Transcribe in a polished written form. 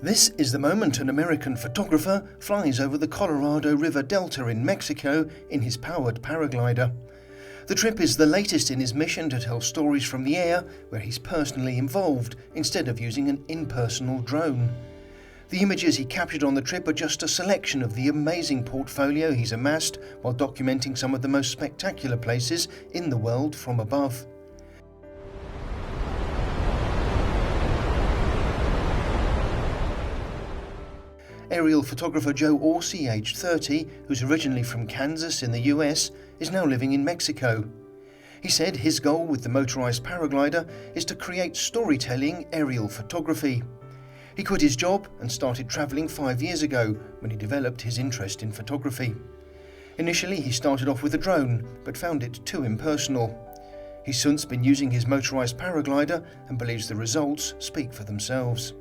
This is the moment an American photographer flies over the Colorado River Delta in Mexico in his powered paraglider. The trip is the latest in his mission to tell stories from the air, where he's personally involved instead of using an impersonal drone. The images he captured on the trip are just a selection of the amazing portfolio he's amassed while documenting some of the most spectacular places in the world from above. Aerial photographer Joe Orsi, aged 30, who's originally from Kansas in the US, is now living in Mexico. He said his goal with the motorized paraglider is to create storytelling aerial photography. He quit his job and started travelling 5 years ago when he developed his interest in photography. Initially he started off with a drone, but found it too impersonal. He's since been using his motorized paraglider and believes the results speak for themselves.